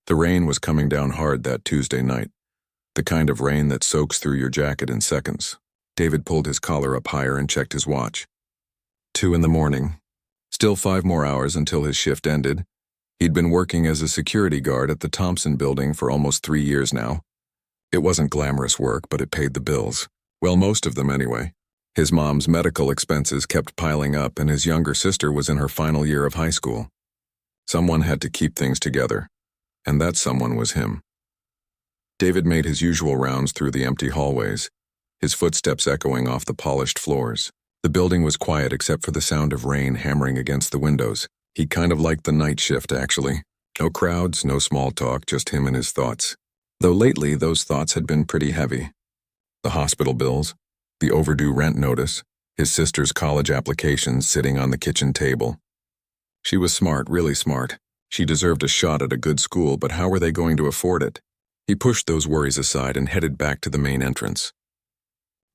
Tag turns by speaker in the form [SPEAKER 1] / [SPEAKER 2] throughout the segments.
[SPEAKER 1] The rain was coming down hard that Tuesday night, the kind of rain that soaks through your jacket in seconds. David pulled his collar up higher and checked his watch. 2 in the morning. Still 5 more hours until his shift ended. He'd been working as a security guard at the Thompson building for almost 3 years now. It wasn't glamorous work, but it paid the bills. Well, most of them anyway. His mom's medical expenses kept piling up, and his younger sister was in her final year of high school. Someone had to keep things together, and that someone was him. David made his usual rounds through the empty hallways, his footsteps echoing off the polished floors. The building was quiet except for the sound of rain hammering against the windows. He kind of liked the night shift, actually. No crowds, no small talk, just him and his thoughts. Though lately, those thoughts had been pretty heavy. The hospital bills, the overdue rent notice, his sister's college applications sitting on the kitchen table. She was smart, really smart. She deserved a shot at a good school, but how were they going to afford it? He pushed those worries aside and headed back to the main entrance.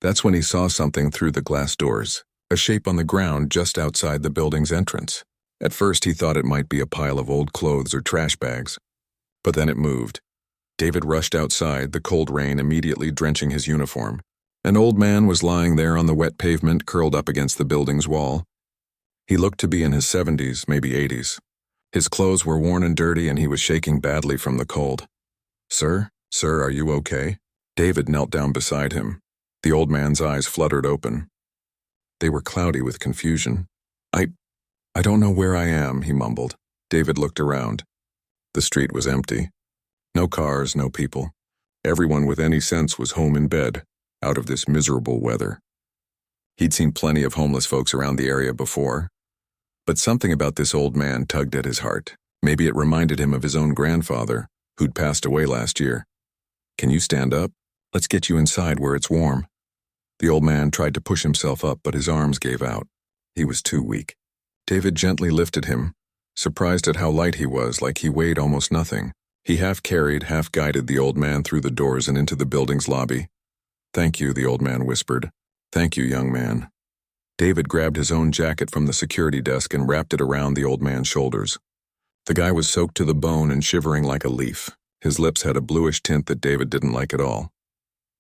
[SPEAKER 1] That's when he saw something through the glass doors, a shape on the ground just outside the building's entrance. At first he thought it might be a pile of old clothes or trash bags. But then it moved. David rushed outside, the cold rain immediately drenching his uniform. An old man was lying there on the wet pavement, curled up against the building's wall. He looked to be in his 70s, maybe 80s. His clothes were worn and dirty, and he was shaking badly from the cold. Sir, are you okay?" David knelt down beside him. The old man's eyes fluttered open. They were cloudy with confusion. I don't know where I am," he mumbled. David looked around. The street was empty. No cars, no people. Everyone with any sense was home in bed, out of this miserable weather. He'd seen plenty of homeless folks around the area before, but something about this old man tugged at his heart. Maybe it reminded him of his own grandfather, who'd passed away last year. "Can you stand up? Let's get you inside where it's warm." The old man tried to push himself up, but his arms gave out. He was too weak. David gently lifted him, surprised at how light he was, like he weighed almost nothing. He half-carried, half-guided the old man through the doors and into the building's lobby. "Thank you," the old man whispered. "Thank you, young man." David grabbed his own jacket from the security desk and wrapped it around the old man's shoulders. The guy was soaked to the bone and shivering like a leaf. His lips had a bluish tint that David didn't like at all.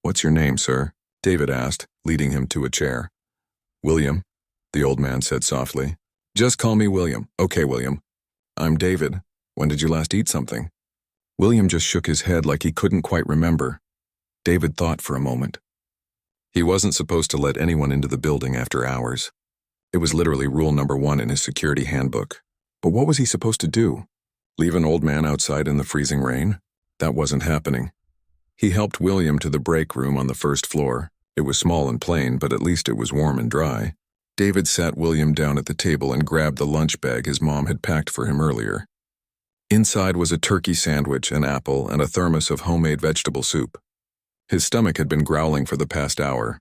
[SPEAKER 1] "What's your name, sir?" David asked, leading him to a chair. "William," the old man said softly. "Just call me William." "Okay, William." "I'm David. When did you last eat something?" William just shook his head like he couldn't quite remember. David thought for a moment. He wasn't supposed to let anyone into the building after hours. It was literally rule number 1 in his security handbook. But what was he supposed to do? Leave an old man outside in the freezing rain? That wasn't happening. He helped William to the break room on the first floor. It was small and plain, but at least it was warm and dry. David sat William down at the table and grabbed the lunch bag his mom had packed for him earlier. Inside was a turkey sandwich, an apple, and a thermos of homemade vegetable soup. His stomach had been growling for the past hour,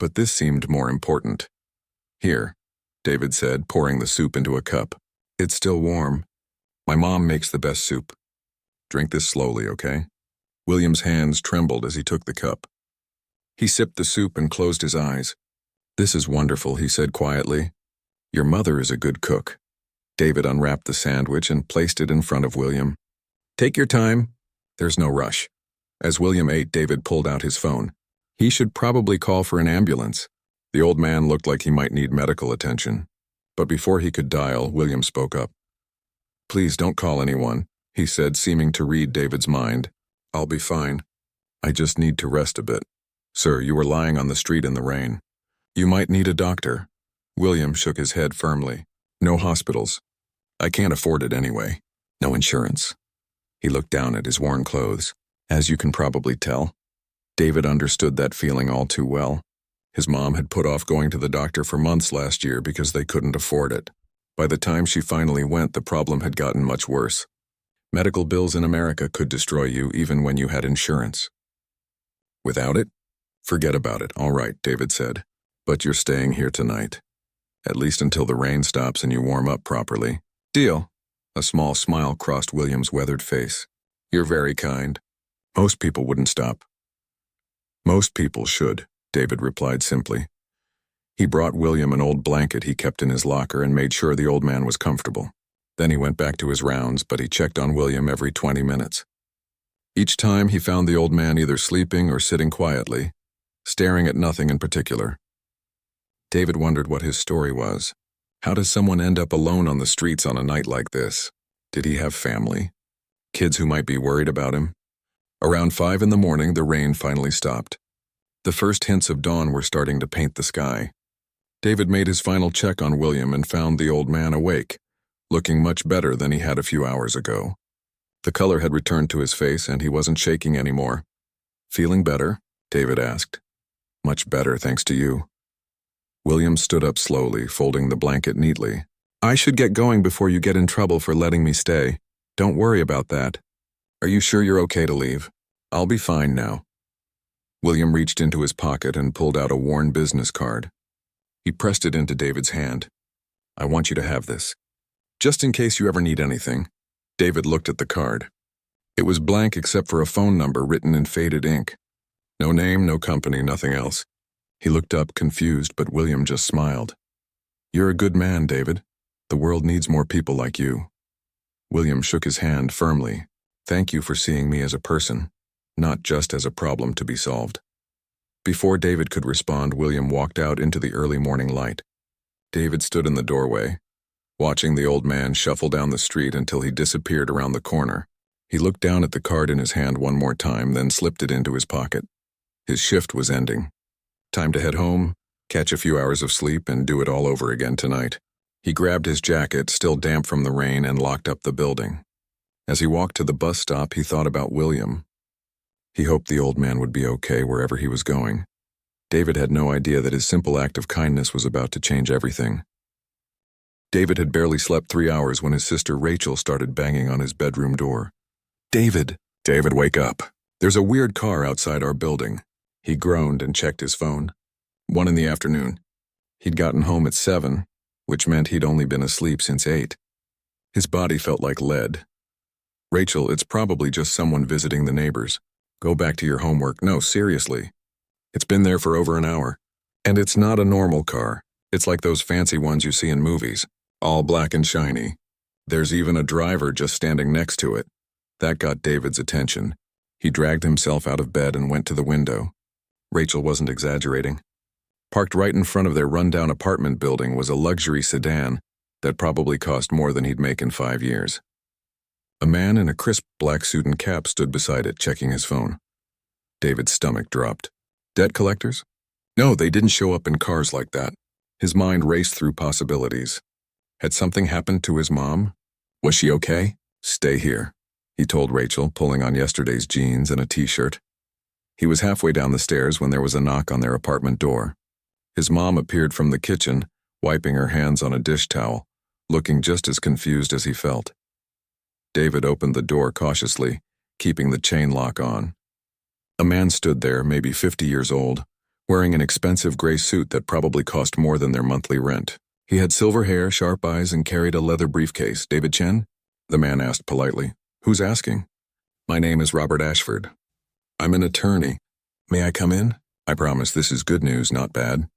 [SPEAKER 1] but this seemed more important. "Here," David said, pouring the soup into a cup. "It's still warm. My mom makes the best soup. Drink this slowly, okay?" William's hands trembled as he took the cup. He sipped the soup and closed his eyes. "This is wonderful," he said quietly. "Your mother is a good cook." David unwrapped the sandwich and placed it in front of William. "Take your time. There's no rush." As William ate, David pulled out his phone. He should probably call for an ambulance. The old man looked like he might need medical attention. But before he could dial, William spoke up. "Please don't call anyone," he said, seeming to read David's mind. "I'll be fine. I just need to rest a bit. Sir, you were lying on the street in the rain. You might need a doctor." William shook his head firmly. "No hospitals. I can't afford it anyway. No insurance." He looked down at his worn clothes. As you can probably tell, David understood that feeling all too well. His mom had put off going to the doctor for months last year because they couldn't afford it. By the time she finally went, the problem had gotten much worse. Medical bills in America could destroy you even when you had insurance. Without it? Forget about it. "All right," David said. "But you're staying here tonight. At least until the rain stops and you warm up properly." "Deal." A small smile crossed William's weathered face. "You're very kind. Most people wouldn't stop." "Most people should," David replied simply. He brought William an old blanket he kept in his locker and made sure the old man was comfortable. Then he went back to his rounds, but he checked on William every 20 minutes. Each time he found the old man either sleeping or sitting quietly, staring at nothing in particular. David wondered what his story was. How does someone end up alone on the streets on a night like this? Did he have family? Kids who might be worried about him? Around 5 in the morning, the rain finally stopped. The first hints of dawn were starting to paint the sky. David made his final check on William and found the old man awake, looking much better than he had a few hours ago. The color had returned to his face and he wasn't shaking anymore. "Feeling better?" David asked. "Much better, thanks to you." William stood up slowly, folding the blanket neatly. "I should get going before you get in trouble for letting me stay. Don't worry about that. Are you sure you're okay to leave? I'll be fine now." William reached into his pocket and pulled out a worn business card. He pressed it into David's hand. "I want you to have this, just in case you ever need anything." David looked at the card. It was blank except for a phone number written in faded ink. No name, no company, nothing else. He looked up, confused, but William just smiled. "You're a good man, David. The world needs more people like you." William shook his hand firmly. "Thank you for seeing me as a person, not just as a problem to be solved." Before David could respond, William walked out into the early morning light. David stood in the doorway, watching the old man shuffle down the street until he disappeared around the corner. He looked down at the card in his hand one more time, then slipped it into his pocket. His shift was ending. Time to head home, catch a few hours of sleep, and do it all over again tonight. He grabbed his jacket, still damp from the rain, and locked up the building. As he walked to the bus stop, he thought about William. He hoped the old man would be okay wherever he was going. David had no idea that his simple act of kindness was about to change everything. David had barely slept 3 hours when his sister Rachel started banging on his bedroom door. David, wake up. There's a weird car outside our building." He groaned and checked his phone. 1 in the afternoon. He'd gotten home at 7, which meant he'd only been asleep since 8. His body felt like lead. "Rachel, it's probably just someone visiting the neighbors. Go back to your homework." "No, seriously. It's been there for over an hour. And it's not a normal car. It's like those fancy ones you see in movies, all black and shiny. There's even a driver just standing next to it." That got David's attention. He dragged himself out of bed and went to the window. Rachel wasn't exaggerating. Parked right in front of their rundown apartment building was a luxury sedan that probably cost more than he'd make in 5 years. A man in a crisp black suit and cap stood beside it, checking his phone. David's stomach dropped. Debt collectors? No, they didn't show up in cars like that. His mind raced through possibilities. Had something happened to his mom? Was she okay? "Stay here," he told Rachel, pulling on yesterday's jeans and a t-shirt. He was halfway down the stairs when there was a knock on their apartment door. His mom appeared from the kitchen, wiping her hands on a dish towel, looking just as confused as he felt. David opened the door cautiously, keeping the chain lock on. A man stood there, maybe 50 years old, wearing an expensive gray suit that probably cost more than their monthly rent. He had silver hair, sharp eyes, and carried a leather briefcase. "David Chen?" the man asked politely. "Who's asking?" "My name is Robert Ashford. I'm an attorney. May I come in? I promise this is good news, not bad."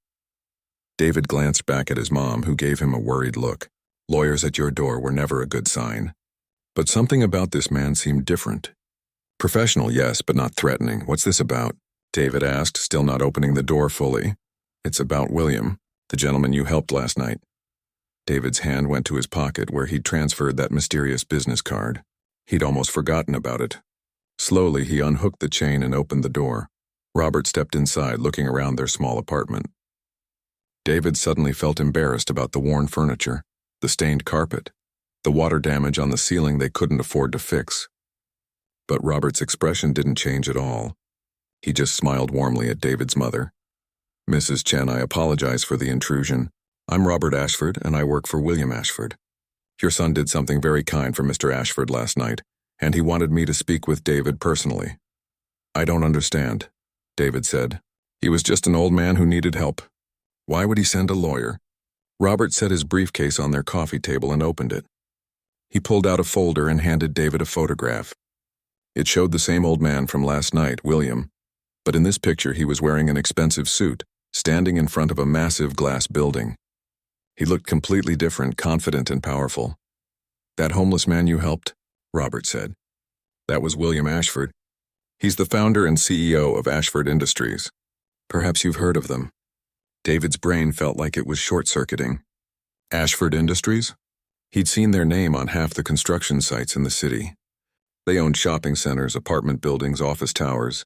[SPEAKER 1] David glanced back at his mom, who gave him a worried look. Lawyers at your door were never a good sign. But something about this man seemed different. Professional, yes, but not threatening. "What's this about?" David asked, still not opening the door fully. "It's about William, the gentleman you helped last night." David's hand went to his pocket where he'd transferred that mysterious business card. He'd almost forgotten about it. Slowly, he unhooked the chain and opened the door. Robert stepped inside, looking around their small apartment. David suddenly felt embarrassed about the worn furniture, the stained carpet, the water damage on the ceiling they couldn't afford to fix. But Robert's expression didn't change at all. He just smiled warmly at David's mother. "Mrs. Chen, I apologize for the intrusion. I'm Robert Ashford, and I work for William Ashford. Your son did something very kind for Mr. Ashford last night, and he wanted me to speak with David personally." "I don't understand," David said. "He was just an old man who needed help. Why would he send a lawyer?" Robert set his briefcase on their coffee table and opened it. He pulled out a folder and handed David a photograph. It showed the same old man from last night, William, but in this picture he was wearing an expensive suit, standing in front of a massive glass building. He looked completely different, confident and powerful. That homeless man you helped? Robert said. That was William Ashford. He's the founder and CEO of Ashford Industries. Perhaps you've heard of them. David's brain felt like it was short-circuiting. Ashford Industries? He'd seen their name on half the construction sites in the city. They owned shopping centers, apartment buildings, office towers.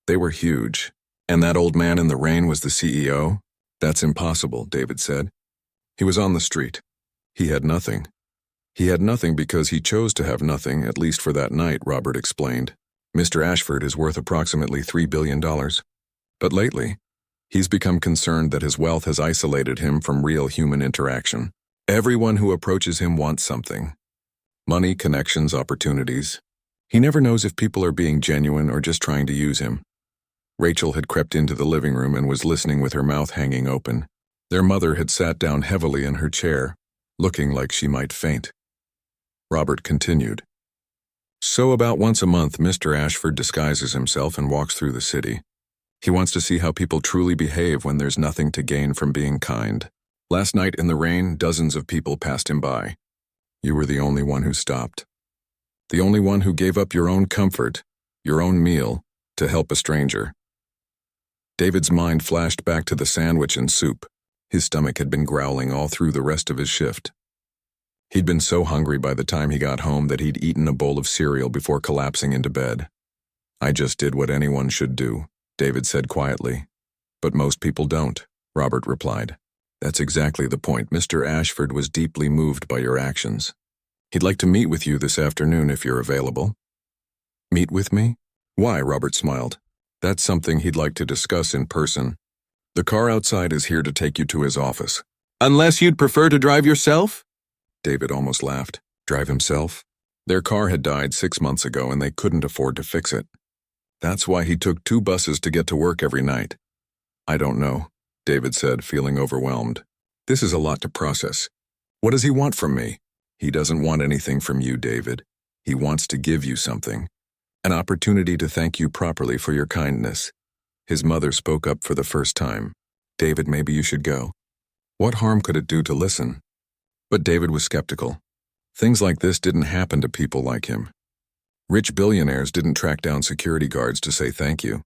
[SPEAKER 1] They were huge. And that old man in the rain was the CEO? That's impossible, David said. He was on the street. He had nothing. He had nothing because he chose to have nothing, at least for that night, Robert explained. Mr. Ashford is worth approximately $3 billion. But lately, he's become concerned that his wealth has isolated him from real human interaction. Everyone who approaches him wants something. Money, connections, opportunities. He never knows if people are being genuine or just trying to use him. Rachel had crept into the living room and was listening with her mouth hanging open. Their mother had sat down heavily in her chair, looking like she might faint. Robert continued. So about once a month, Mr. Ashford disguises himself and walks through the city. He wants to see how people truly behave when there's nothing to gain from being kind. Last night in the rain, dozens of people passed him by. You were the only one who stopped. The only one who gave up your own comfort, your own meal, to help a stranger. David's mind flashed back to the sandwich and soup. His stomach had been growling all through the rest of his shift. He'd been so hungry by the time he got home that he'd eaten a bowl of cereal before collapsing into bed. I just did what anyone should do, David said quietly. But most people don't, Robert replied. That's exactly the point. Mr. Ashford was deeply moved by your actions. He'd like to meet with you this afternoon if you're available. Meet with me? Why? Robert smiled. That's something he'd like to discuss in person. The car outside is here to take you to his office. Unless you'd prefer to drive yourself? David almost laughed. Drive himself? Their car had died 6 months ago and they couldn't afford to fix it. That's why he took 2 buses to get to work every night. I don't know, David said, feeling overwhelmed. This is a lot to process. What does he want from me? He doesn't want anything from you, David. He wants to give you something. An opportunity to thank you properly for your kindness. His mother spoke up for the first time. David, maybe you should go. What harm could it do to listen? But David was skeptical. Things like this didn't happen to people like him. Rich billionaires didn't track down security guards to say thank you.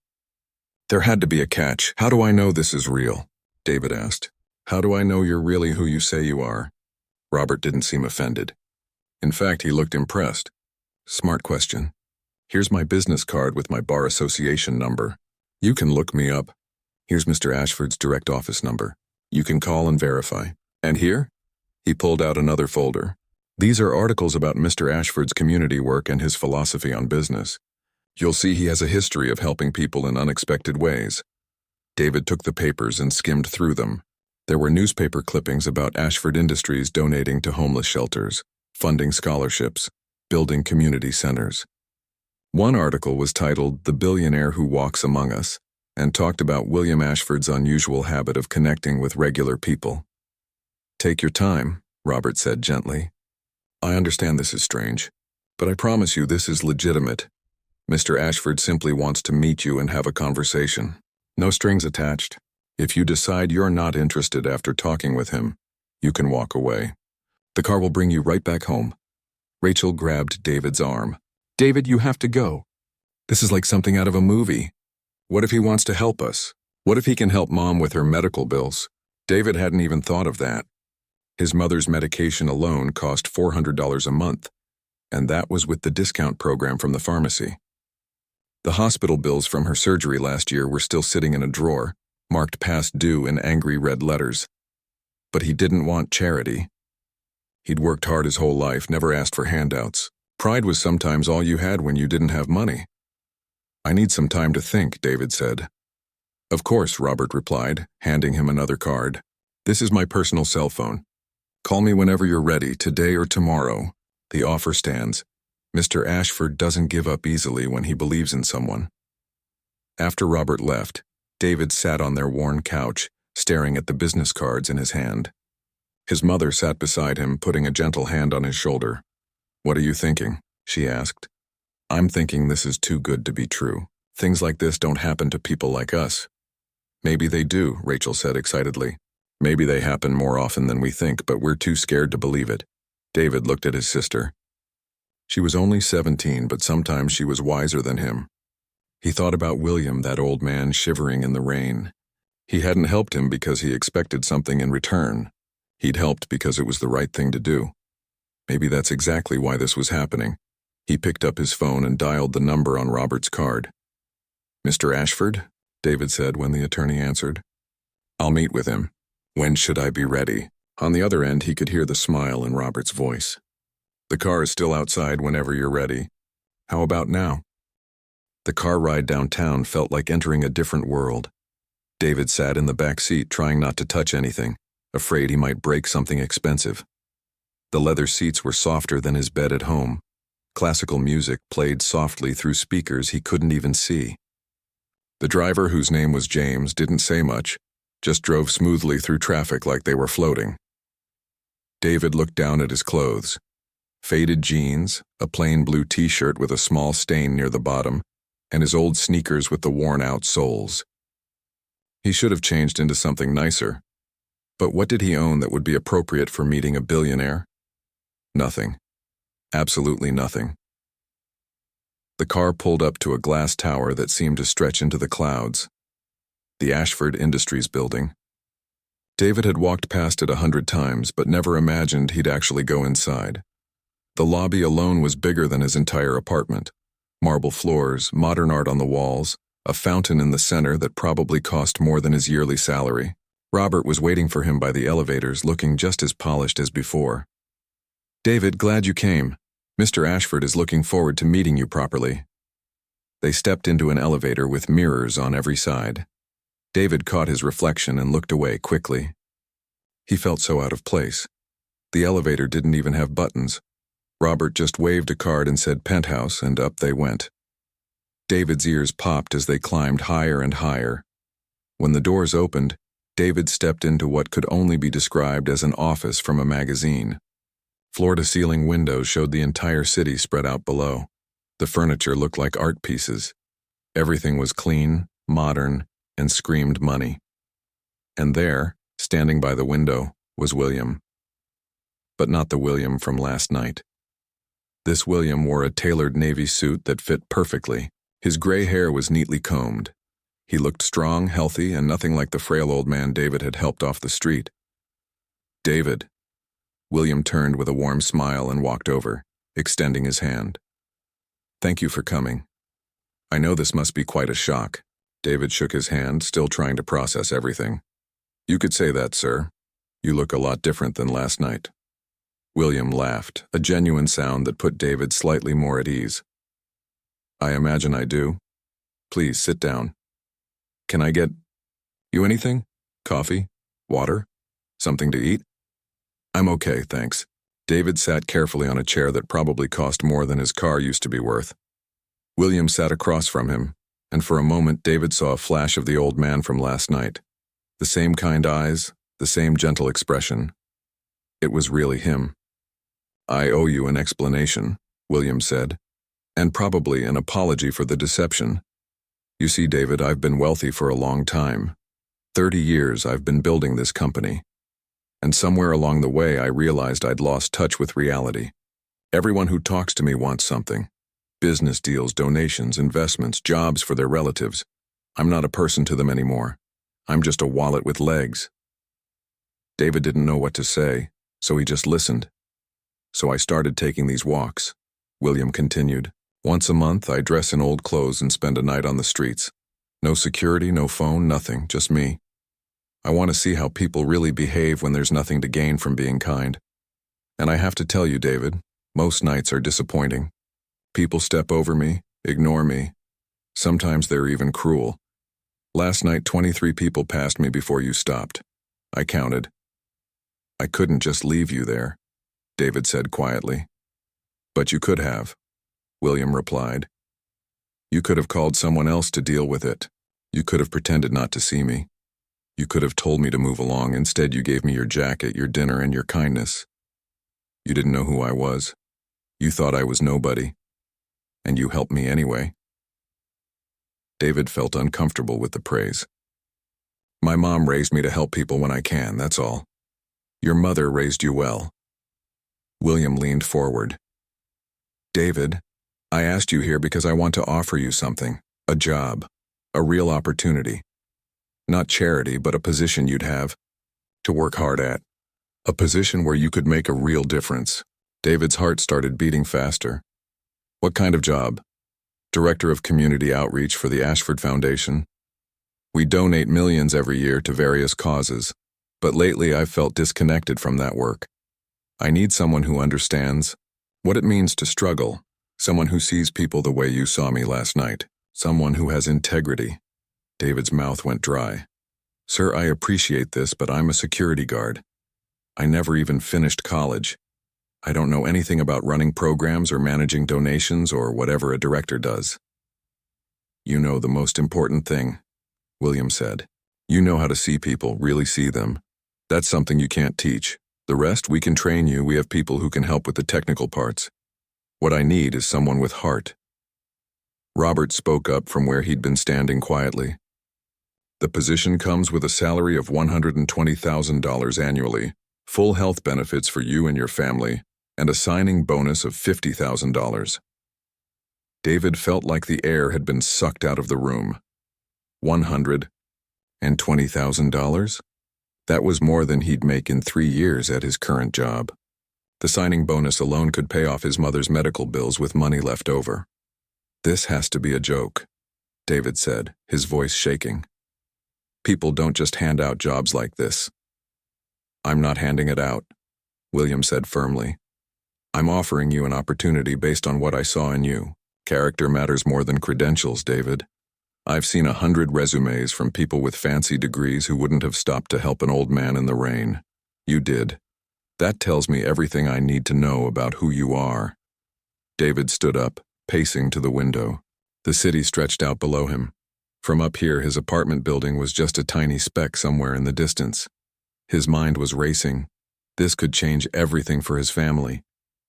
[SPEAKER 1] There had to be a catch. How do I know this is real? David asked. How do I know you're really who you say you are? Robert didn't seem offended. In fact, he looked impressed. Smart question. Here's my business card with my bar association number. You can look me up. Here's Mr. Ashford's direct office number. You can call and verify. And here? He pulled out another folder. These are articles about Mr. Ashford's community work and his philosophy on business. You'll see he has a history of helping people in unexpected ways. David took the papers and skimmed through them. There were newspaper clippings about Ashford Industries donating to homeless shelters, funding scholarships, building community centers. One article was titled "The Billionaire Who Walks Among Us" and talked about William Ashford's unusual habit of connecting with regular people. Take your time, Robert said gently. I understand this is strange, but I promise you this is legitimate. Mr. Ashford simply wants to meet you and have a conversation. No strings attached. If you decide you're not interested after talking with him, you can walk away. The car will bring you right back home. Rachel grabbed David's arm. David, you have to go. This is like something out of a movie. What if he wants to help us? What if he can help Mom with her medical bills? David hadn't even thought of that. His mother's medication alone cost $400 a month, and that was with the discount program from the pharmacy. The hospital bills from her surgery last year were still sitting in a drawer, marked past due in angry red letters. But he didn't want charity. He'd worked hard his whole life, never asked for handouts. Pride was sometimes all you had when you didn't have money. I need some time to think, David said. Of course, Robert replied, handing him another card. This is my personal cell phone. Call me whenever you're ready, today or tomorrow. The offer stands. Mr. Ashford doesn't give up easily when he believes in someone. After Robert left, David sat on their worn couch, staring at the business cards in his hand. His mother sat beside him, putting a gentle hand on his shoulder. What are you thinking? She asked. I'm thinking this is too good to be true. Things like this don't happen to people like us. Maybe they do, Rachel said excitedly. Maybe they happen more often than we think, but we're too scared to believe it. David looked at his sister. She was only 17, but sometimes she was wiser than him. He thought about William, that old man shivering in the rain. He hadn't helped him because he expected something in return. He'd helped because it was the right thing to do. Maybe that's exactly why this was happening. He picked up his phone and dialed the number on Robert's card. "Mr. Ashford?" David said when the attorney answered. "I'll meet with him. When should I be ready?" On the other end, he could hear the smile in Robert's voice. "The car is still outside whenever you're ready. How about now?" The car ride downtown felt like entering a different world. David sat in the back seat trying not to touch anything, afraid he might break something expensive. The leather seats were softer than his bed at home. Classical music played softly through speakers he couldn't even see. The driver, whose name was James, didn't say much, just drove smoothly through traffic like they were floating. David looked down at his clothes. Faded jeans, a plain blue t-shirt with a small stain near the bottom, and his old sneakers with the worn-out soles. He should have changed into something nicer. But what did he own that would be appropriate for meeting a billionaire? Nothing. Absolutely nothing. The car pulled up to a glass tower that seemed to stretch into the clouds. The Ashford Industries building. David had walked past it 100 times, but never imagined he'd actually go inside. The lobby alone was bigger than his entire apartment. Marble floors, modern art on the walls, a fountain in the center that probably cost more than his yearly salary. Robert was waiting for him by the elevators, looking just as polished as before. "David, glad you came. Mr. Ashford is looking forward to meeting you properly." They stepped into an elevator with mirrors on every side. David caught his reflection and looked away quickly. He felt so out of place. The elevator didn't even have buttons. Robert just waved a card and said penthouse, and up they went. David's ears popped as they climbed higher and higher. When the doors opened, David stepped into what could only be described as an office from a magazine. Floor-to-ceiling windows showed the entire city spread out below. The furniture looked like art pieces. Everything was clean, modern, and screamed money. And there, standing by the window, was William. But not the William from last night. This William wore a tailored navy suit that fit perfectly. His gray hair was neatly combed. He looked strong, healthy, and nothing like the frail old man David had helped off the street. "David." William turned with a warm smile and walked over, extending his hand. "Thank you for coming. I know this must be quite a shock." David shook his hand, still trying to process everything. "You could say that, sir. You look a lot different than last night." William laughed, a genuine sound that put David slightly more at ease. "I imagine I do. Please sit down. Can I get you anything? Coffee? Water? Something to eat?" "I'm okay, thanks." David sat carefully on a chair that probably cost more than his car used to be worth. William sat across from him, and for a moment David saw a flash of the old man from last night. The same kind eyes, the same gentle expression. It was really him. "I owe you an explanation," William said, "and probably an apology for the deception. You see, David, I've been wealthy for a long time. 30 years I've been building this company. And somewhere along the way I realized I'd lost touch with reality. Everyone who talks to me wants something. Business deals, donations, investments, jobs for their relatives. I'm not a person to them anymore. I'm just a wallet with legs." David didn't know what to say, so he just listened. "So I started taking these walks," William continued. "Once a month I dress in old clothes and spend a night on the streets. No security, no phone, nothing, just me. I want to see how people really behave when there's nothing to gain from being kind. And I have to tell you, David, most nights are disappointing. People step over me, ignore me. Sometimes they're even cruel. Last night 23 people passed me before you stopped. I counted. I couldn't just leave you there," David said quietly. "But you could have," William replied. "You could have called someone else to deal with it. You could have pretended not to see me. You could have told me to move along. Instead, you gave me your jacket, your dinner, and your kindness. You didn't know who I was. You thought I was nobody. And you helped me anyway." David felt uncomfortable with the praise. "My mom raised me to help people when I can, that's all. Your mother raised you well." William leaned forward. David, I asked you here because I want to offer you something. A job. A real opportunity. Not charity, but a position you'd have to work hard at. A position where you could make a real difference. David's heart started beating faster. What kind of job? Director of Community Outreach for the Ashford Foundation. We donate millions every year to various causes, but lately I've felt disconnected from that work. I need someone who understands what it means to struggle, someone who sees people the way you saw me last night, someone who has integrity. David's mouth went dry. Sir, I appreciate this, but I'm a security guard. I never even finished college. I don't know anything about running programs or managing donations or whatever a director does. You know the most important thing, William said. You know how to see people, really see them. That's something you can't teach. The rest, we can train you. We have people who can help with the technical parts. What I need is someone with heart. Robert spoke up from where he'd been standing quietly. The position comes with a salary of $120,000 annually, full health benefits for you and your family, and a signing bonus of $50,000. David felt like the air had been sucked out of the room. $120,000? That was more than he'd make in 3 years at his current job. The signing bonus alone could pay off his mother's medical bills with money left over. This has to be a joke, David said, his voice shaking. People don't just hand out jobs like this. I'm not handing it out, William said firmly. I'm offering you an opportunity based on what I saw in you. Character matters more than credentials, David. I've seen 100 resumes from people with fancy degrees who wouldn't have stopped to help an old man in the rain. You did. That tells me everything I need to know about who you are. David stood up, pacing to the window. The city stretched out below him. From up here, his apartment building was just a tiny speck somewhere in the distance. His mind was racing. This could change everything for his family.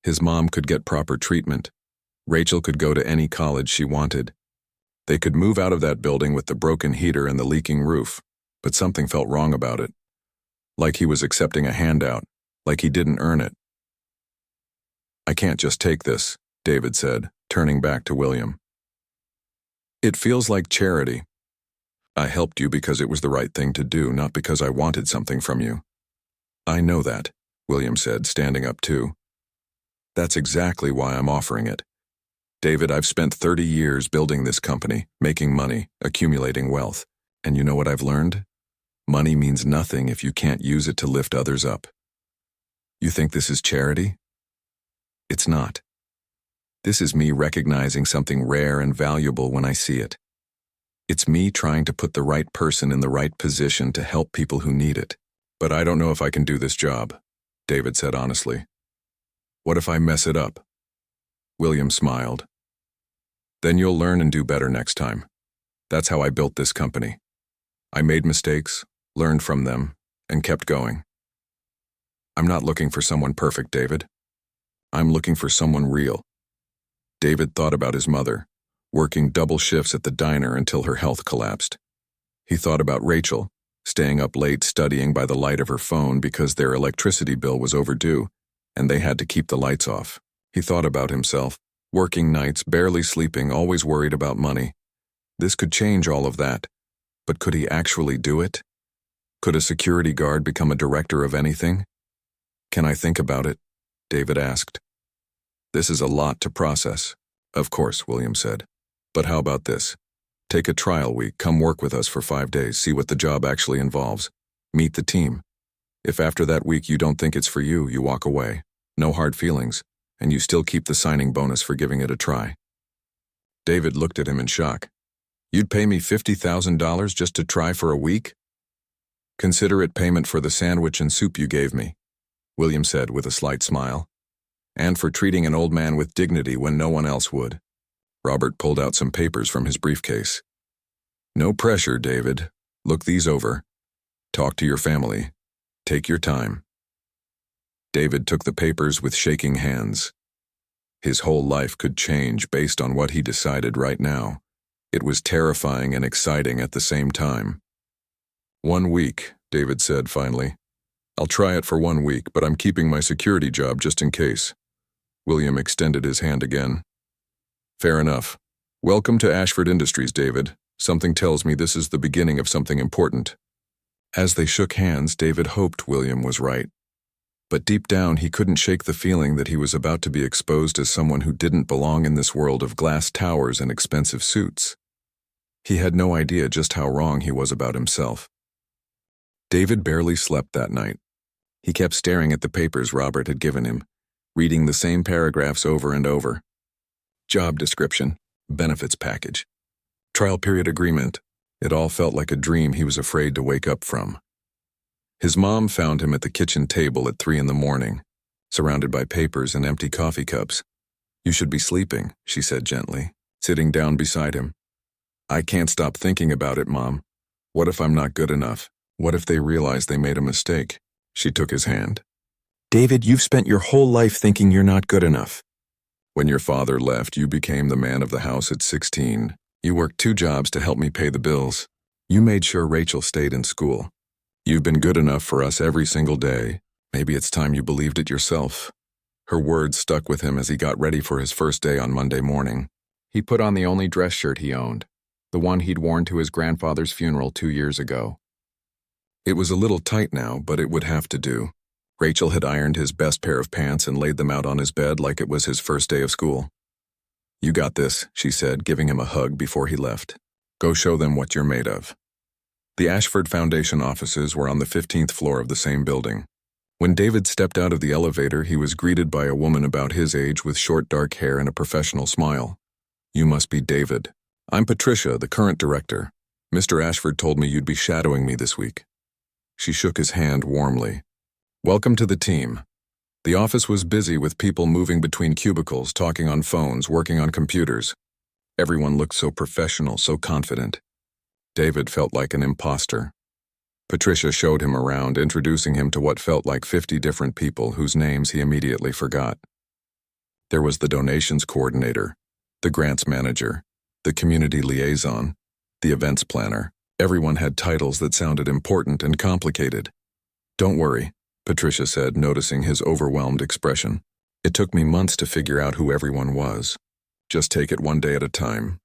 [SPEAKER 1] His mom could get proper treatment. Rachel could go to any college she wanted. They could move out of that building with the broken heater and the leaking roof, but something felt wrong about it. Like he was accepting a handout, like he didn't earn it. I can't just take this, David said, turning back to William. It feels like charity. I helped you because it was the right thing to do, not because I wanted something from you. I know that, William said, standing up too. That's exactly why I'm offering it. David, I've spent 30 years building this company, making money, accumulating wealth. And you know what I've learned? Money means nothing if you can't use it to lift others up. You think this is charity? It's not. This is me recognizing something rare and valuable when I see it. It's me trying to put the right person in the right position to help people who need it. But I don't know if I can do this job, David said honestly. What if I mess it up? William smiled. Then you'll learn and do better next time. That's how I built this company. I made mistakes, learned from them, and kept going. I'm not looking for someone perfect, David. I'm looking for someone real. David thought about his mother, working double shifts at the diner until her health collapsed. He thought about Rachel, staying up late studying by the light of her phone because their electricity bill was overdue, and they had to keep the lights off. He thought about himself, working nights, barely sleeping, always worried about money. This could change all of that, but could he actually do it? Could a security guard become a director of anything? Can I think about it? David asked. This is a lot to process. Of course, William said. But how about this? Take a trial week, come work with us for 5 days, see what the job actually involves. Meet the team. If after that week you don't think it's for you, you walk away. No hard feelings, and you still keep the signing bonus for giving it a try. David looked at him in shock. You'd pay me $50,000 just to try for a week? Consider it payment for the sandwich and soup you gave me, William said with a slight smile. And for treating an old man with dignity when no one else would. Robert pulled out some papers from his briefcase. No pressure, David. Look these over. Talk to your family. Take your time. David took the papers with shaking hands. His whole life could change based on what he decided right now. It was terrifying and exciting at the same time. 1 week, David said finally. I'll try it for 1 week, but I'm keeping my security job just in case. William extended his hand again. Fair enough. Welcome to Ashford Industries, David. Something tells me this is the beginning of something important. As they shook hands, David hoped William was right. But deep down, he couldn't shake the feeling that he was about to be exposed as someone who didn't belong in this world of glass towers and expensive suits. He had no idea just how wrong he was about himself. David barely slept that night. He kept staring at the papers Robert had given him, reading the same paragraphs over and over. Job description, benefits package, trial period agreement. It all felt like a dream he was afraid to wake up from. His mom found him at the kitchen table at 3 a.m, surrounded by papers and empty coffee cups. You should be sleeping, she said gently, sitting down beside him. I can't stop thinking about it, Mom. What if I'm not good enough? What if they realize they made a mistake? She took his hand. David, you've spent your whole life thinking you're not good enough. When your father left, you became the man of the house at 16. You worked 2 jobs to help me pay the bills. You made sure Rachel stayed in school. You've been good enough for us every single day. Maybe it's time you believed it yourself. Her words stuck with him as he got ready for his first day on Monday morning. He put on the only dress shirt he owned, the one he'd worn to his grandfather's funeral 2 years ago. It was a little tight now, but it would have to do. Rachel had ironed his best pair of pants and laid them out on his bed like it was his first day of school. You got this, she said, giving him a hug before he left. Go show them what you're made of. The Ashford Foundation offices were on the 15th floor of the same building. When David stepped out of the elevator, he was greeted by a woman about his age with short dark hair and a professional smile. You must be David. I'm Patricia, the current director. Mr. Ashford told me you'd be shadowing me this week. She shook his hand warmly. Welcome to the team. The office was busy with people moving between cubicles, talking on phones, working on computers. Everyone looked so professional, so confident. David felt like an imposter. Patricia showed him around, introducing him to what felt like 50 different people whose names he immediately forgot. There was the donations coordinator, the grants manager, the community liaison, the events planner. Everyone had titles that sounded important and complicated. Don't worry, Patricia said, noticing his overwhelmed expression. It took me months to figure out who everyone was. Just take it one day at a time.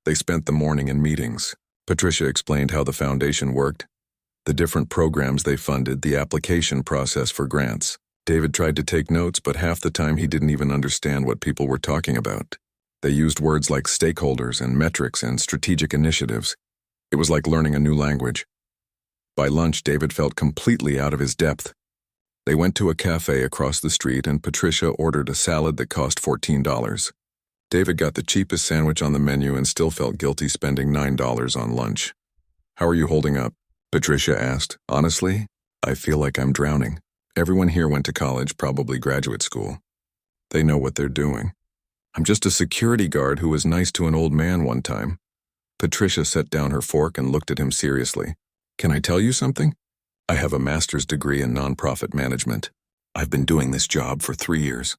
[SPEAKER 1] They spent the morning in meetings. Patricia explained how the foundation worked, the different programs they funded, the application process for grants. David tried to take notes, but half the time he didn't even understand what people were talking about. They used words like stakeholders and metrics and strategic initiatives. It was like learning a new language. By lunch, David felt completely out of his depth. They went to a cafe across the street and Patricia ordered a salad that cost $14. David got the cheapest sandwich on the menu and still felt guilty spending $9 on lunch. How are you holding up? Patricia asked. Honestly, I feel like I'm drowning. Everyone here went to college, probably graduate school. They know what they're doing. I'm just a security guard who was nice to an old man one time. Patricia set down her fork and looked at him seriously. Can I tell you something? I have a master's degree in nonprofit management. I've been doing this job for 3 years.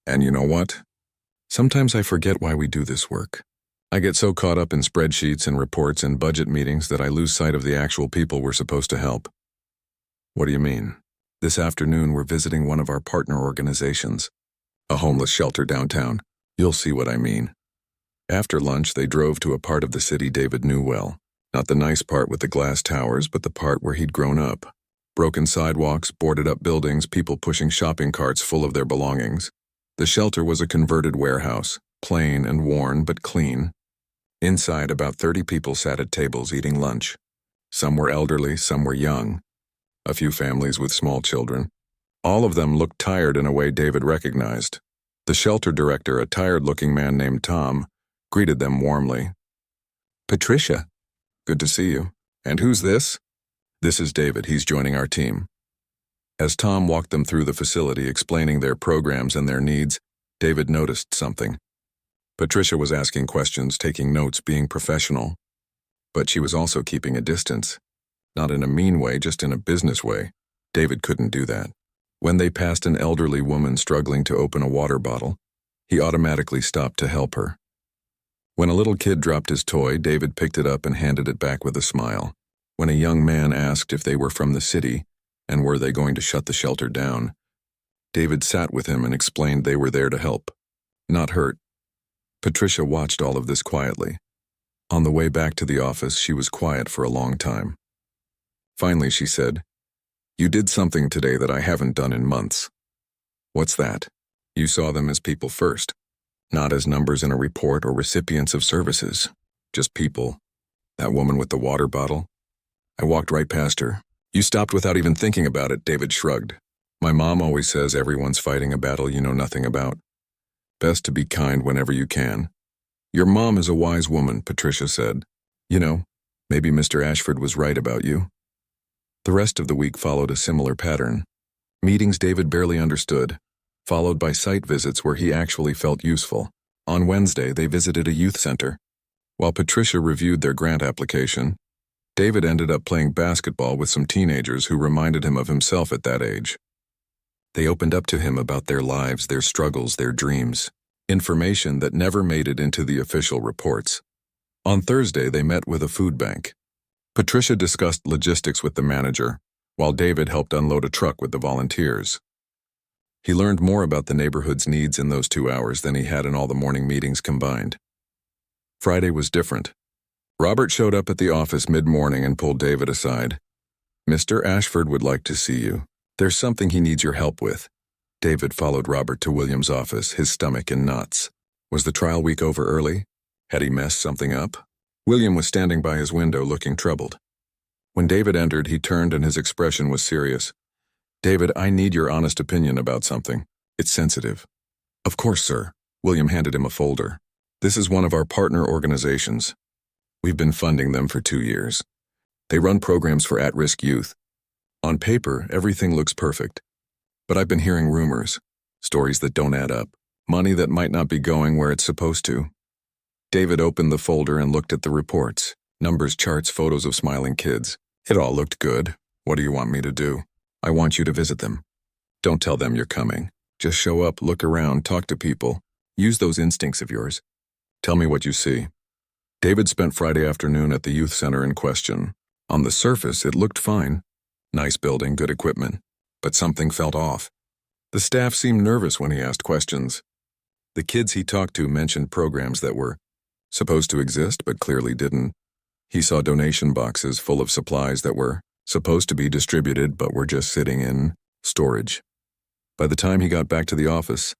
[SPEAKER 1] And you know what? Sometimes I forget why we do this work. I get so caught up in spreadsheets and reports and budget meetings that I lose sight of the actual people we're supposed to help. What do you mean? This afternoon we're visiting one of our partner organizations, a homeless shelter downtown. You'll see what I mean. After lunch, they drove to a part of the city David knew well. Not the nice part with the glass towers, but the part where he'd grown up. Broken sidewalks, boarded-up buildings, people pushing shopping carts full of their belongings. The shelter was a converted warehouse, plain and worn but clean. Inside, about 30 people sat at tables eating lunch. Some were elderly, some were young. A few families with small children. All of them looked tired in a way David recognized. The shelter director, a tired-looking man named Tom, greeted them warmly. Patricia, good to see you. And who's this? This is David. He's joining our team. As Tom walked them through the facility, explaining their programs and their needs, David noticed something. Patricia was asking questions, taking notes, being professional. But she was also keeping a distance. Not in a mean way, just in a business way. David couldn't do that. When they passed an elderly woman struggling to open a water bottle, he automatically stopped to help her. When a little kid dropped his toy, David picked it up and handed it back with a smile. When a young man asked if they were from the city, And were they going to shut the shelter down? David sat with him and explained they were there to help, not hurt. Patricia watched all of this quietly. On the way back to the office, she was quiet for a long time. Finally, she said, "You did something today that I haven't done in months." "What's that?" "You saw them as people first, not as numbers in a report or recipients of services. Just people. That woman with the water bottle. I walked right past her. You stopped without even thinking about it," David shrugged. "My mom always says everyone's fighting a battle you know nothing about. Best to be kind whenever you can." "Your mom is a wise woman," Patricia said. "You know, maybe Mr. Ashford was right about you." The rest of the week followed a similar pattern. Meetings David barely understood, followed by site visits where he actually felt useful. On Wednesday, they visited a youth center. While Patricia reviewed their grant application, David ended up playing basketball with some teenagers who reminded him of himself at that age. They opened up to him about their lives, their struggles, their dreams, information that never made it into the official reports. On Thursday, they met with a food bank. Patricia discussed logistics with the manager, while David helped unload a truck with the volunteers. He learned more about the neighborhood's needs in those 2 hours than he had in all the morning meetings combined. Friday was different. Robert showed up at the office mid-morning and pulled David aside. "Mr. Ashford would like to see you. There's something he needs your help with." David followed Robert to William's office, his stomach in knots. Was the trial week over early? Had he messed something up? William was standing by his window looking troubled. When David entered, he turned and his expression was serious. "David, I need your honest opinion about something. It's sensitive." "Of course, sir." William handed him a folder. "This is one of our partner organizations. We've been funding them for 2 years. They run programs for at-risk youth. On paper, everything looks perfect. But I've been hearing rumors, stories that don't add up, money that might not be going where it's supposed to." David opened the folder and looked at the reports, numbers, charts, photos of smiling kids. It all looked good. "What do you want me to do?" "I want you to visit them. Don't tell them you're coming. Just show up, look around, talk to people. Use those instincts of yours. Tell me what you see." David spent Friday afternoon at the youth center in question. On the surface, it looked fine. Nice building, good equipment. But something felt off. The staff seemed nervous when he asked questions. The kids he talked to mentioned programs that were supposed to exist but clearly didn't. He saw donation boxes full of supplies that were supposed to be distributed but were just sitting in storage. By the time he got back to the office,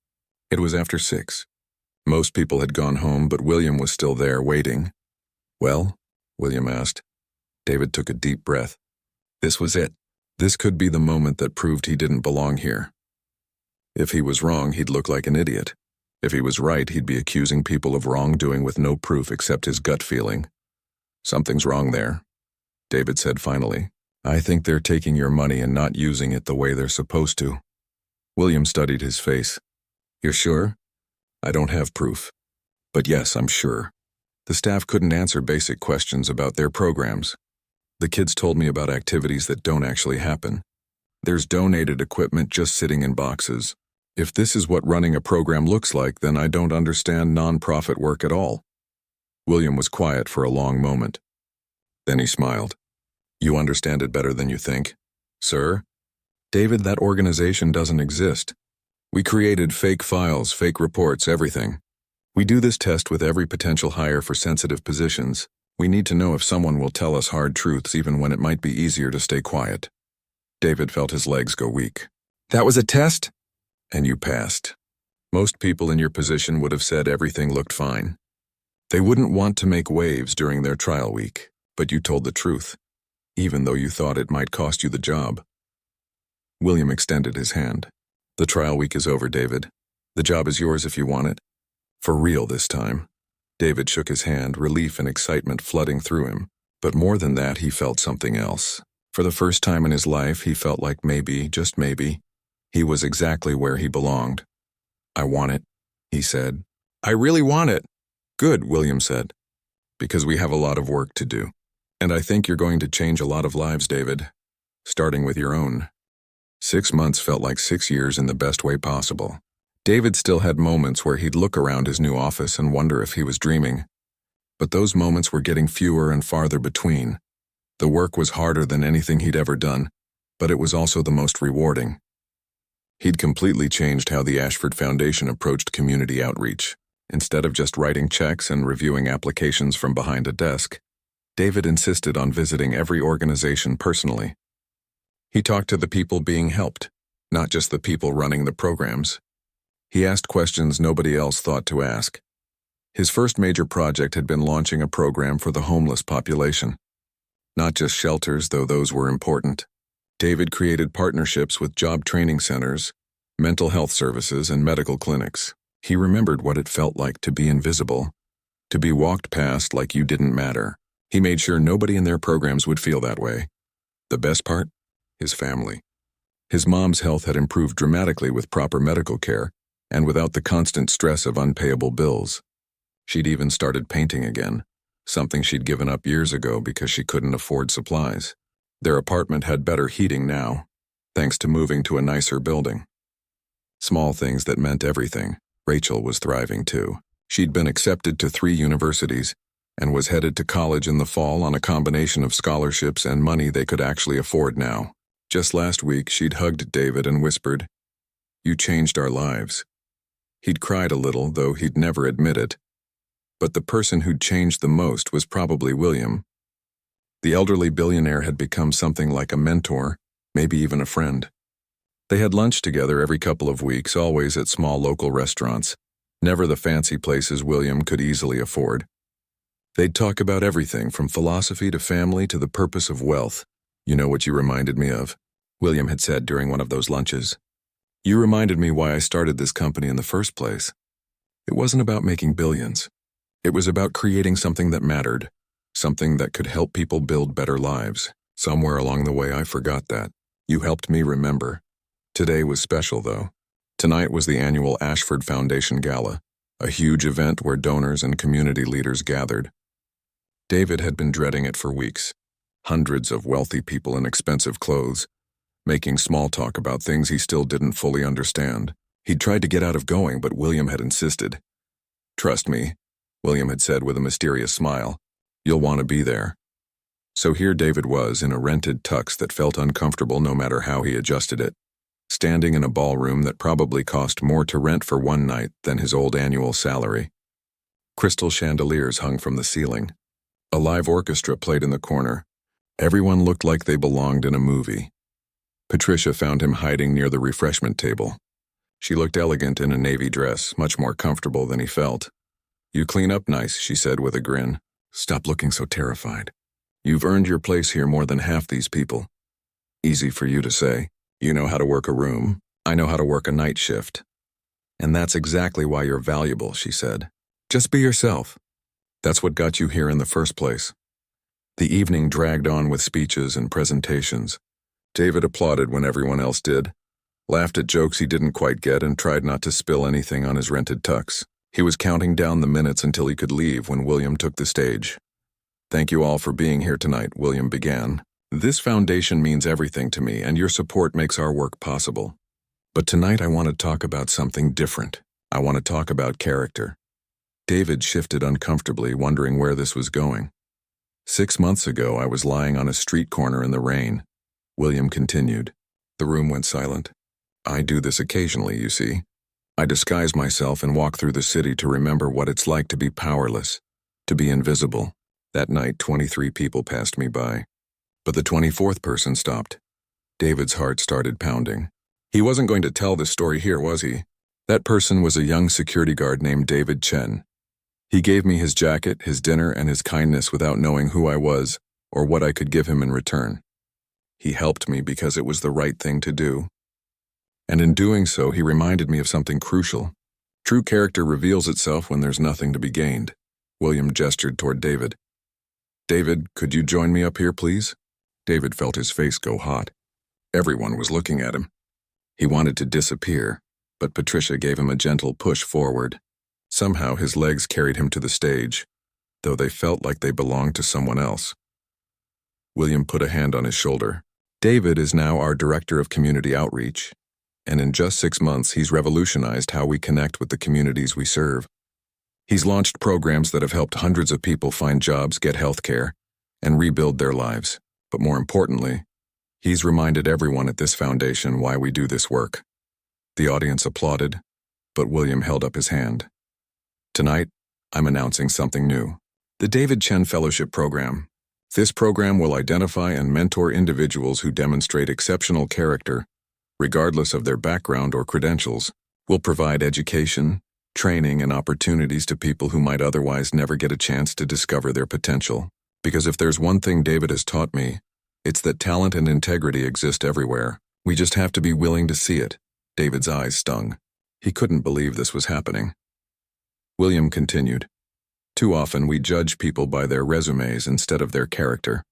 [SPEAKER 1] it was after 6. Most people had gone home, but William was still there, waiting. "Well?" William asked. David took a deep breath. This was it. This could be the moment that proved he didn't belong here. If he was wrong, he'd look like an idiot. If he was right, he'd be accusing people of wrongdoing with no proof except his gut feeling. "Something's wrong there," David said finally. "I think they're taking your money and not using it the way they're supposed to." William studied his face. "You're sure?" "I don't have proof. But yes, I'm sure. The staff couldn't answer basic questions about their programs. The kids told me about activities that don't actually happen. There's donated equipment just sitting in boxes. If this is what running a program looks like, then I don't understand non-profit work at all." William was quiet for a long moment. Then he smiled. "You understand it better than you think." "Sir?" "David, that organization doesn't exist. We created fake files, fake reports, everything. We do this test with every potential hire for sensitive positions. We need to know if someone will tell us hard truths even when it might be easier to stay quiet." David felt his legs go weak. "That was a test?" "And you passed. Most people in your position would have said everything looked fine. They wouldn't want to make waves during their trial week, but you told the truth, even though you thought it might cost you the job." William extended his hand. "The trial week is over, David. The job is yours if you want it. For real this time." David shook his hand, relief and excitement flooding through him. But more than that, he felt something else. For the first time in his life, he felt like maybe, just maybe, he was exactly where he belonged. "I want it," he said. "I really want it." "Good," William said. "Because we have a lot of work to do. And I think you're going to change a lot of lives, David, starting with your own." 6 months felt like 6 years in the best way possible. David still had moments where he'd look around his new office and wonder if he was dreaming. But those moments were getting fewer and farther between. The work was harder than anything he'd ever done. but it was also the most rewarding. He'd completely changed how the Ashford Foundation approached community outreach. Instead of just writing checks and reviewing applications from behind a desk, David insisted on visiting every organization personally. He talked to the people being helped, not just the people running the programs. He asked questions nobody else thought to ask. His first major project had been launching a program for the homeless population. Not just shelters, though those were important. David created partnerships with job training centers, mental health services, and medical clinics. He remembered what it felt like to be invisible, to be walked past like you didn't matter. He made sure nobody in their programs would feel that way. The best part? His family. His mom's health had improved dramatically with proper medical care and without the constant stress of unpayable bills. She'd even started painting again, something she'd given up years ago because she couldn't afford supplies. Their apartment had better heating now, thanks to moving to a nicer building. Small things that meant everything. Rachel was thriving too. She'd been accepted to 3 universities and was headed to college in the fall on a combination of scholarships and money they could actually afford now. Just last week, she'd hugged David and whispered, "You changed our lives." He'd cried a little, though he'd never admit it. But the person who'd changed the most was probably William. The elderly billionaire had become something like a mentor, maybe even a friend. They had lunch together every couple of weeks, always at small local restaurants, never the fancy places William could easily afford. They'd talk about everything from philosophy to family to the purpose of wealth. "You know what you reminded me of?" William had said during one of those lunches. "You reminded me why I started this company in the first place. It wasn't about making billions. It was about creating something that mattered, something that could help people build better lives. Somewhere along the way I forgot that. You helped me remember." Today was special, though. Tonight was the annual Ashford Foundation Gala, a huge event where donors and community leaders gathered. David had been dreading it for weeks. Hundreds of wealthy people in expensive clothes, making small talk about things he still didn't fully understand. He'd tried to get out of going, but William had insisted. "Trust me," William had said with a mysterious smile. "You'll want to be there." So here David was in a rented tux that felt uncomfortable no matter how he adjusted it, standing in a ballroom that probably cost more to rent for one night than his old annual salary. Crystal chandeliers hung from the ceiling. A live orchestra played in the corner. Everyone looked like they belonged in a movie. Patricia found him hiding near the refreshment table. She looked elegant in a navy dress, much more comfortable than he felt. "You clean up nice," she said with a grin. "Stop looking so terrified. You've earned your place here more than half these people." "Easy for you to say. You know how to work a room. I know how to work a night shift." "And that's exactly why you're valuable," she said. "Just be yourself. That's what got you here in the first place." The evening dragged on with speeches and presentations. David applauded when everyone else did, laughed at jokes he didn't quite get, and tried not to spill anything on his rented tux. He was counting down the minutes until he could leave when William took the stage. "Thank you all for being here tonight," William began. "This foundation means everything to me, and your support makes our work possible. But tonight I want to talk about something different. I want to talk about character." David shifted uncomfortably, wondering where this was going. "6 months ago, I was lying on a street corner in the rain," William continued. The room went silent. "I do this occasionally, you see. I disguise myself and walk through the city to remember what it's like to be powerless, to be invisible. That night, 23 people passed me by. But the 24th person stopped." David's heart started pounding. He wasn't going to tell this story here, was he? That person was a young security guard named David Chen. He gave me his jacket, his dinner, and his kindness without knowing who I was or what I could give him in return. He helped me because it was the right thing to do. And in doing so, he reminded me of something crucial. True character reveals itself when there's nothing to be gained. William gestured toward David. "David, could you join me up here, please?" David felt his face go hot. Everyone was looking at him. He wanted to disappear, but Patricia gave him a gentle push forward. Somehow his legs carried him to the stage, though they felt like they belonged to someone else. William put a hand on his shoulder. "David is now our Director of Community Outreach, and in just 6 months he's revolutionized how we connect with the communities we serve. He's launched programs that have helped hundreds of people find jobs, get health care, and rebuild their lives. But more importantly, He's reminded everyone at this foundation why we do this work. The audience applauded, but William held up his hand. Tonight, I'm announcing something new. The David Chen Fellowship Program. This program will identify and mentor individuals who demonstrate exceptional character, regardless of their background or credentials. Will provide education, training, and opportunities to people who might otherwise never get a chance to discover their potential. Because if there's one thing David has taught me, it's that talent and integrity exist everywhere. We just have to be willing to see it. David's eyes stung. He couldn't believe this was happening. William continued. Too often we judge people by their resumes instead of their character.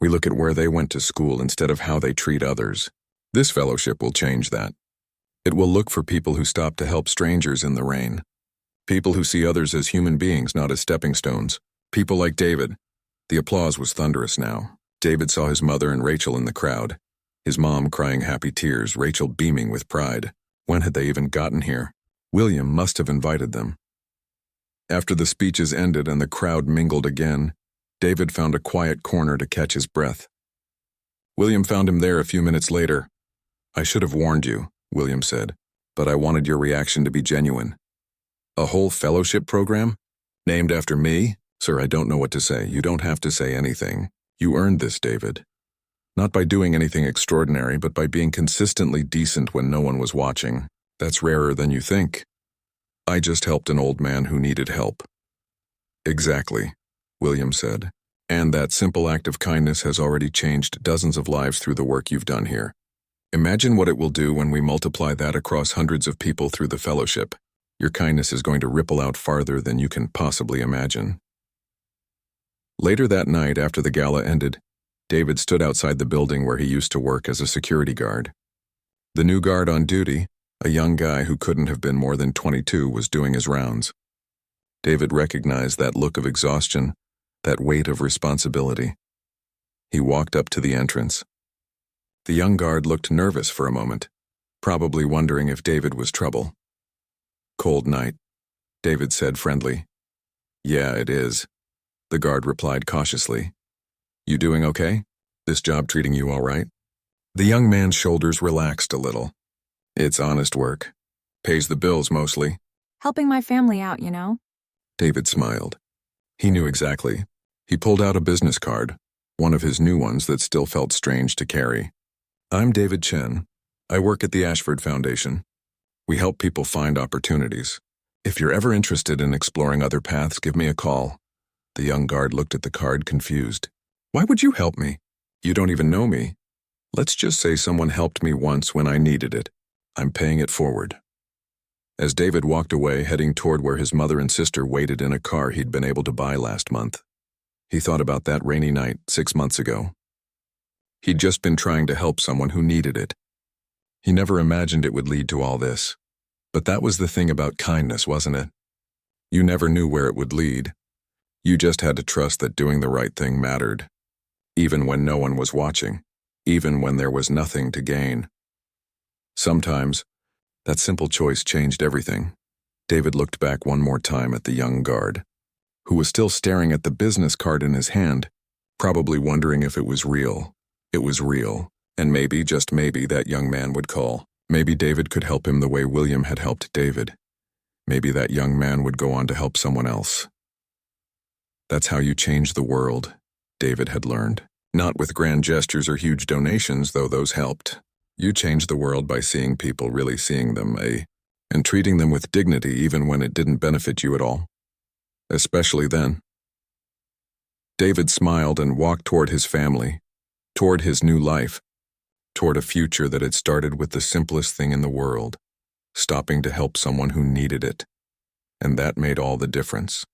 [SPEAKER 1] We look at where they went to school instead of how they treat others. This fellowship will change that. It will look for people who stop to help strangers in the rain. People who see others as human beings, not as stepping stones. People like David. The applause was thunderous now. David saw his mother and Rachel in the crowd. His mom crying happy tears, Rachel beaming with pride. When had they even gotten here? William must have invited them. After the speeches ended and the crowd mingled again, David found a quiet corner to catch his breath. William found him there a few minutes later. I should have warned you, William said, but I wanted your reaction to be genuine. A whole fellowship program? Named after me? Sir, I don't know what to say. You don't have to say anything. You earned this, David. Not by doing anything extraordinary, but by being consistently decent when no one was watching. That's rarer than you think. I just helped an old man who needed help. Exactly, William said. And that simple act of kindness has already changed dozens of lives through the work you've done here. Imagine what it will do when we multiply that across hundreds of people through the fellowship. Your kindness is going to ripple out farther than you can possibly imagine. Later that night, after the gala ended, David stood outside the building where he used to work as a security guard. The new guard on duty, a young guy who couldn't have been more than 22, was doing his rounds. David recognized that look of exhaustion, that weight of responsibility. He walked up to the entrance. The young guard looked nervous for a moment, probably wondering if David was trouble. Cold night, David said friendly. Yeah, it is. The guard replied cautiously. You doing okay? This job treating you all right? The young man's shoulders relaxed a little. It's honest work. Pays the bills mostly.
[SPEAKER 2] Helping my family out, you know?
[SPEAKER 1] David smiled. He knew exactly. He pulled out a business card, one of his new ones that still felt strange to carry. I'm David Chen. I work at the Ashford Foundation. We help people find opportunities. If you're ever interested in exploring other paths, give me a call. The young guard looked at the card confused. Why would you help me? You don't even know me. Let's just say someone helped me once when I needed it. I'm paying it forward. As David walked away, heading toward where his mother and sister waited in a car he'd been able to buy last month, he thought about that rainy night 6 months ago. He'd just been trying to help someone who needed it. He never imagined it would lead to all this. But that was the thing about kindness, wasn't it? You never knew where it would lead. You just had to trust that doing the right thing mattered, even when no one was watching, even when there was nothing to gain. Sometimes, that simple choice changed everything. David looked back one more time at the young guard, who was still staring at the business card in his hand, probably wondering if it was real. It was real, and maybe, just maybe, that young man would call. Maybe David could help him the way William had helped David. Maybe that young man would go on to help someone else. That's how you change the world, David had learned. Not with grand gestures or huge donations, though those helped. You change the world by seeing people really seeing them, and treating them with dignity even when it didn't benefit you at all. Especially then. David smiled and walked toward his family, toward his new life, toward a future that had started with the simplest thing in the world, stopping to help someone who needed it. And that made all the difference.